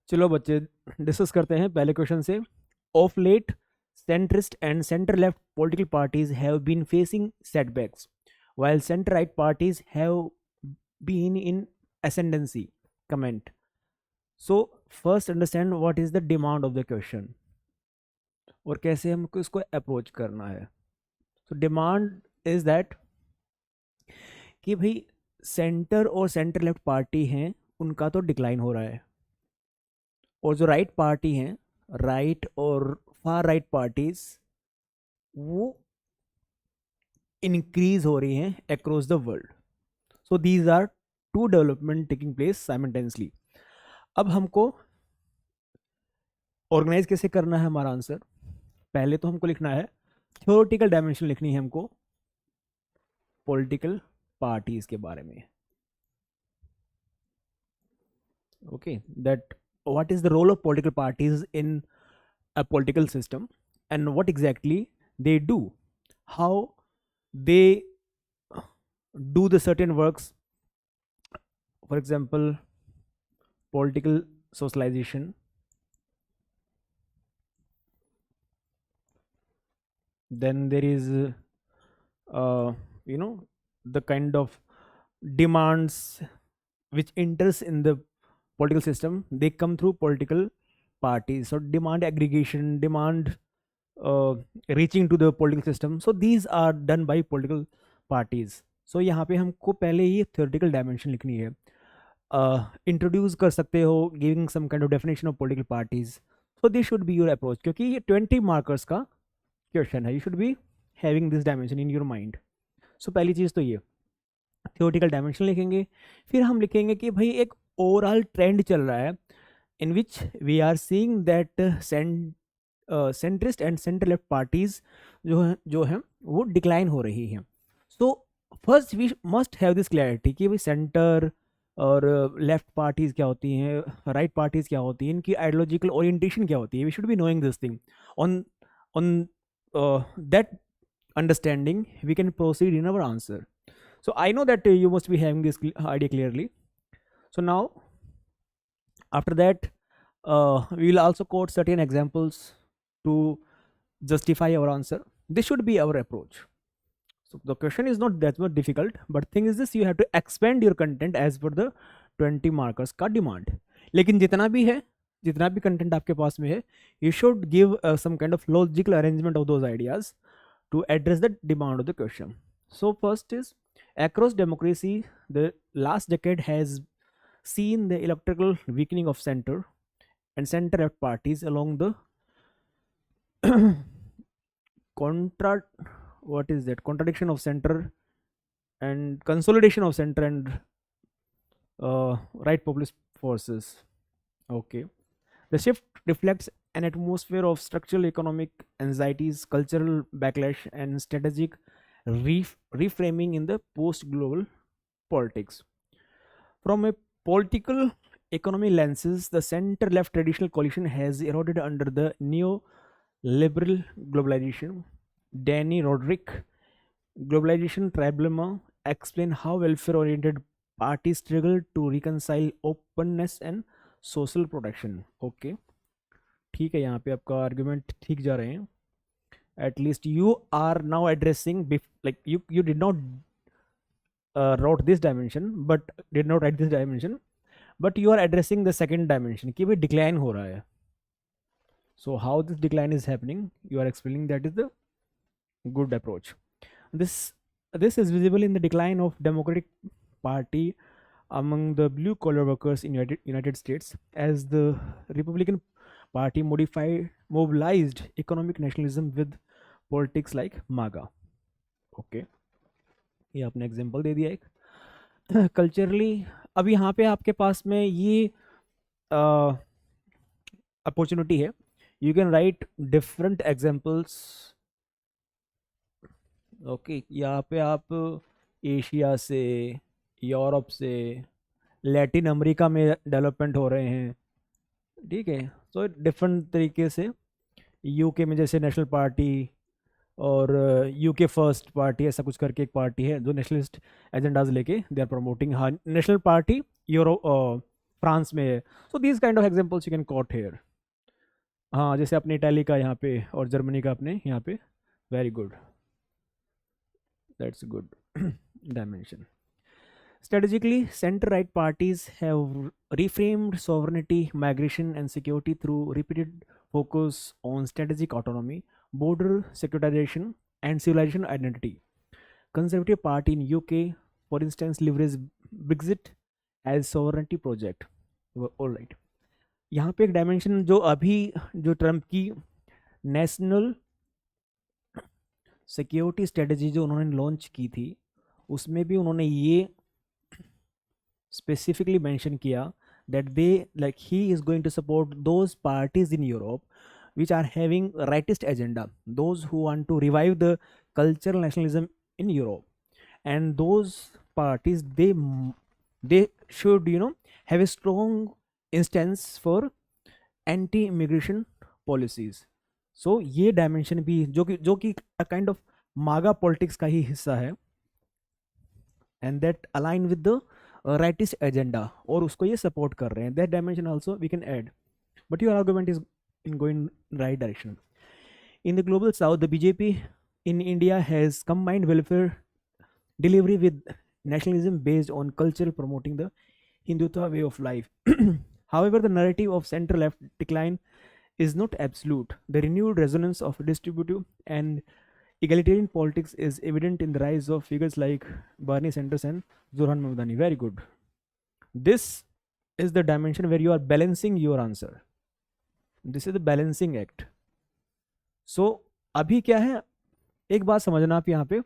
चलो बच्चे डिस्कस करते हैं पहले क्वेश्चन से। Of late centrist and center left political parties have been facing setbacks while center right parties have been in ascendancy. Comment. So first understand what is the demand of the question और कैसे हमको इसको approach करना है। तो demand is that कि भाई centre और सेंटर लेफ्ट पार्टी हैं उनका तो डिक्लाइन हो रहा है, और जो राइट पार्टी हैं, राइट और फार राइट पार्टीज, वो इंक्रीज हो रही हैं across the world. So these are two development taking place simultaneously. अब हमको ऑर्गेनाइज कैसे करना है हमारा आंसर? पहले तो हमको लिखना है थ्योरेटिकल डायमेंशन, लिखनी है हमको पॉलिटिकल पार्टीज के बारे में। Okay, that what is the role of political parties in a political system and what exactly they do, how they do the certain works, for example political socialization, then there is you know the kind of demands which enters in the political system, they come through political parties. So demand aggregation, demand reaching to the political system, so these are done by political parties. So यहाँ पे हमको पहले ये theoretical dimension लिखनी है। Introduce कर सकते हो giving some kind of definition of political parties. So this should be your approach, क्योंकि ये 20 मार्कर्स का क्वेश्चन है। You should be having this dimension in your mind. So पहली चीज़ तो ये थियोरेटिकल डायमेंशन लिखेंगे। फिर हम लिखेंगे कि भाई एक ओवरऑल ट्रेंड चल रहा है in which we are seeing that centrist and centre left parties जो हैं वो डिक्लाइन हो रही हैं। So first we must have this clarity कि भाई सेंटर और लेफ्ट पार्टीज क्या होती हैं, राइट पार्टीज क्या होती हैं, इनकी आइडियोलॉजिकल ओरिएंटेशन क्या होती है। We should be knowing this thing. On that understanding we can proceed in our answer. So I know that you must be having this idea clearly. So now after that we will also quote certain examples to justify our answer. This should be our approach. So the question is not that much difficult, but thing is this, you have to expand your content as per the 20 markers का demand. लेकिन जितना भी है, जितना भी content आपके पास में है, you should give some kind of logical arrangement of those ideas to address the demand of the question. So first is, across democracy, the last decade has seen the electoral weakening of center and center left parties along the contradiction of center and consolidation of center and right populist forces. Okay, the shift reflects an atmosphere of structural economic anxieties, cultural backlash, and strategic reframing in the post global politics. From a political economy lenses, the center left traditional coalition has eroded under the neo-liberal globalization. Danny Roderick, Globalization Tribalism, explain how welfare oriented parties struggle to reconcile openness and social protection. Okay, ठीक है, यहाँ पे आपका argument ठीक जा रहे हैं। At least you are now addressing, like you did not wrote this dimension but did not write this dimension, but you are addressing the second dimension कि भाई decline हो रहा है. So how this decline is happening, you are explaining. That is the good approach. This is visible in the decline of Democratic Party among the blue collar workers in United States as the Republican Party mobilized economic nationalism with politics like MAGA. Okay, ये आपने example दे दिया एक culturally. अब यहाँ पे आपके पास में ये अपॉर्चुनिटी है, you can write different examples. Okay, यहाँ पे आप एशिया से, यूरोप से, लैटिन अमेरिका में डेवलपमेंट हो रहे हैं, ठीक है। तो डिफरेंट तरीके से यूके में जैसे नेशनल पार्टी और यूके फर्स्ट पार्टी, ऐसा कुछ करके एक पार्टी है जो नेशनलिस्ट एजेंडाज लेके दे आर प्रमोटिंग। हाँ, नेशनल पार्टी यूरो फ्रांस में है. So these kind of examples you can quote here. हाँ, जैसे अपने इटाली का यहाँ पे और जर्मनी का अपने यहाँ पे. Very good, that's good dimension. Strategically, center right parties have reframed sovereignty, migration, and security through repeated focus on strategic autonomy, border securitization, and civilization identity. Conservative Party in UK, for instance, leveraged Brexit as sovereignty project. All right. यहाँ पे एक dimension जो अभी जो Trump की national security strategy जो उन्होंने launch की थी, उसमें भी उन्होंने ये specifically mentioned here that they like he is going to support those parties in Europe which are having rightist agenda, those who want to revive the cultural nationalism in Europe, and those parties they should have a strong instance for anti-immigration policies. So ये dimension भी जो कि a kind of MAGA politics का ही हिस्सा है, and that align with the rightist agenda और उसको ये support कर रहे हैं. That dimension also we can add. But your argument is in going right direction. In the global south, the BJP in India has combined welfare delivery with nationalism based on culture promoting the Hindutva way of life. However, the narrative of center left decline is not absolute. The renewed resonance of distributive and egalitarian politics is evident in the rise of figures like Bernie Sanders and Zoran Mamdani. Very good. This is the dimension where you are balancing your answer. This is the balancing act. So अभी क्या है, एक बात समझना आप यहाँ पे.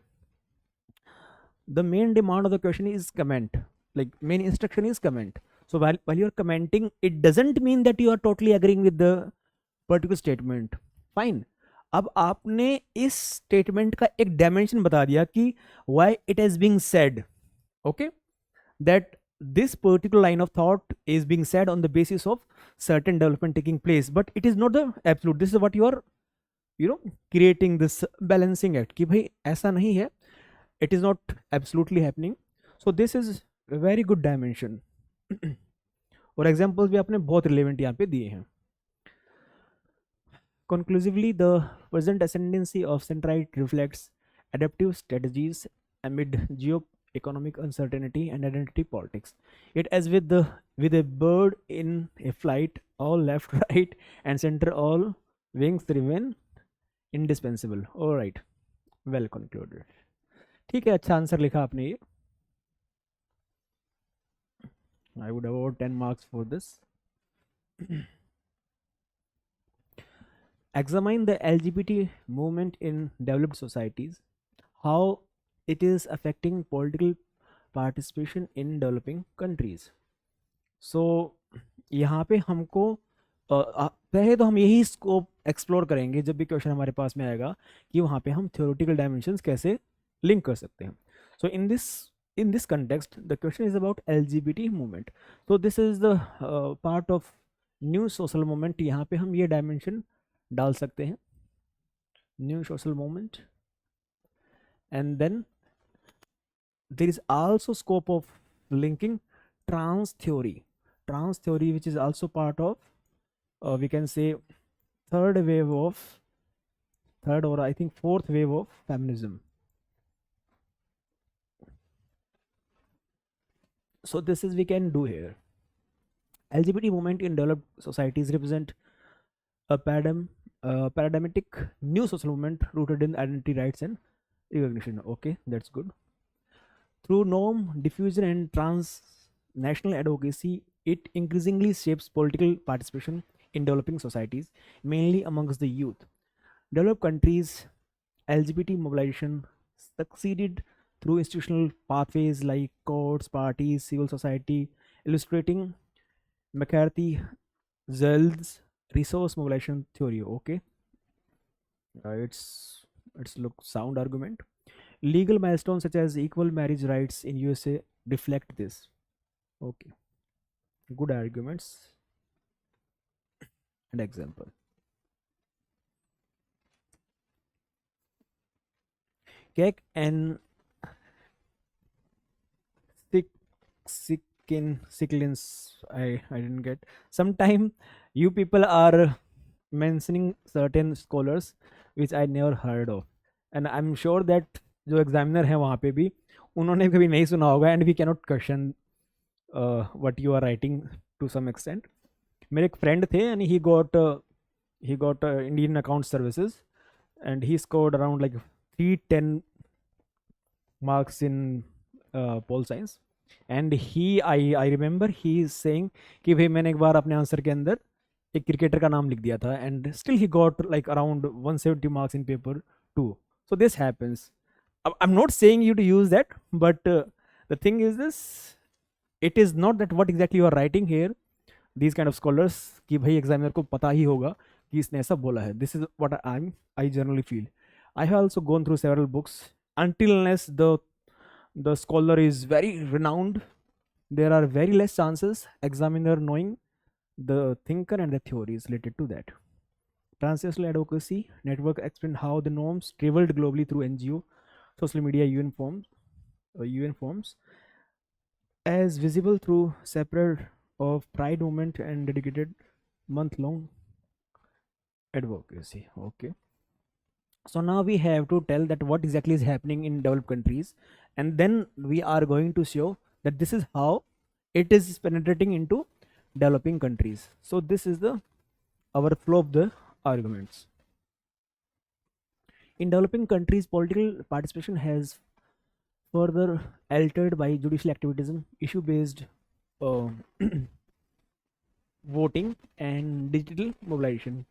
The main demand of the question is comment. Like main instruction is comment. So while you are commenting, it doesn't mean that you are totally agreeing with the particular statement. Fine. अब आपने इस statement का एक dimension बता दिया कि why it has been said, okay, that this particular line of thought is being said on the basis of certain development taking place, but it is not the absolute. This is what you are creating this balancing act कि भाई ऐसा नहीं है, it is not absolutely happening. So this is a very good dimension. और examples भी आपने बहुत relevant यहाँ पे दिए हैं. Conclusively, the present ascendancy of centrite reflects adaptive strategies amid geo-economic uncertainty and identity politics. It as with a bird in a flight, all left, right, and center, all wings remain indispensable. All right, well concluded. ठीक है, अच्छा answer लिखा आपने ये. I would award 10 marks for this. Examine the LGBT movement in developed societies, how it is affecting political participation in developing countries. So यहाँ पे हमको पहले तो हम यही स्कोप एक्सप्लोर करेंगे जब भी क्वेश्चन हमारे पास में आएगा कि वहाँ पे हम थ्योरेटिकल डायमेंशंस कैसे लिंक कर सकते हैं. सो in this context the question is about LGBT movement. So this is the part of new social movement. यहाँ पे हम ये डायमेंशन डाल सकते हैं, new social movement. And then there is also scope of linking trans theory which is also part of we can say third और I think fourth wave of feminism. So this is we can do here. LGBT movement in developed societies represent a paradigmatic new social movement rooted in identity, rights, and recognition. Okay, that's good. Through norm diffusion and transnational advocacy, it increasingly shapes political participation in developing societies, mainly amongst the youth. Developed countries, LGBT mobilization succeeded through institutional pathways like courts, parties, civil society, illustrating McCarthy Zell's resource mobilization theory. Okay, it's look sound argument. Legal milestones such as equal marriage rights in USA reflect this. Okay, good arguments and example. Keck and Siklins. I didn't get. Sometime you people are mentioning certain scholars which I never heard of, and I'm sure that जो examiner है वहाँ पे भी उन्होंने कभी नहीं सुना होगा, and we cannot question what you are writing to some extent. मेरे एक फ्रेंड थे and he got Indian account services and he scored around like 310 marks in pol science. And I remember he is saying कि भाई मैंने एक बार अपने answer के अंदर एक क्रिकेटर का नाम लिख दिया था, and still he got like around 170 marks in paper 2. So this happens. I'm not saying you to use that, but the thing is this, it is not that what exactly you are writing here. These kind of scholars कि भाई examiner को पता ही होगा कि इसने ऐसा बोला है. This is what I generally feel. I have also gone through several books. Until unless the scholar is very renowned, there are very less chances examiner knowing the thinker and the theories related to that. Translational advocacy network explained how the norms traveled globally through NGO, social media, UN forms, as visible through separate of Pride movement and dedicated month-long advocacy. Okay. So now we have to tell that what exactly is happening in developed countries, and then we are going to show that this is how it is penetrating into developing countries. So this is the our flow of the arguments. In developing countries, political participation has further altered by judicial activism, issue-based voting, and digital mobilization.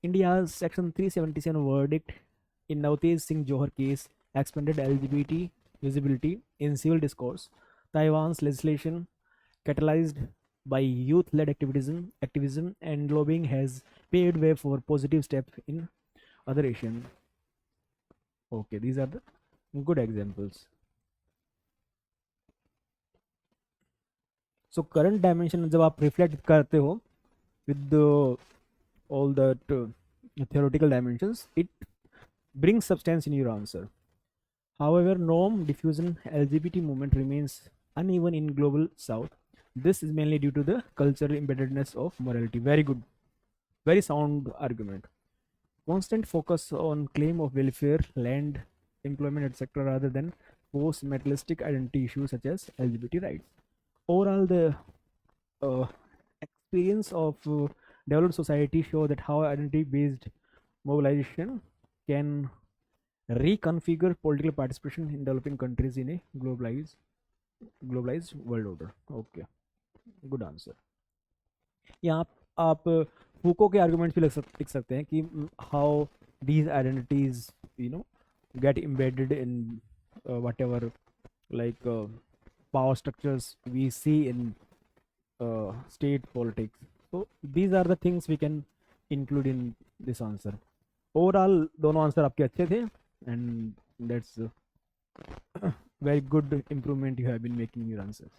India's Section 377 verdict in Navtej Singh Johar case expanded LGBT visibility in civil discourse. Taiwan's legislation, catalyzed by youth-led activism and lobbying, has paved way for positive steps in other Asian. Okay, these are the good examples. So current dimension जब आप reflect करते हो with all that theoretical dimensions, it brings substance in your answer. However, norm diffusion LGBT movement remains uneven in global south. This is mainly due to the cultural embeddedness of morality. Very good, very sound argument. Constant focus on claim of welfare, land, employment, etc., rather than post-materialistic identity issues such as LGBT rights. Overall, the experience of developed society show that how identity-based mobilization can reconfigure political participation in developing countries in a globalized world order. Okay, good answer. यहाँ आप फूको के arguments भी लिख सकते हैं कि how these identities get embedded in whatever like power structures we see in state politics. So these are the things we can include in this answer. Overall दोनों answer आपके अच्छे थे, and that's very good improvement you have been making your answers.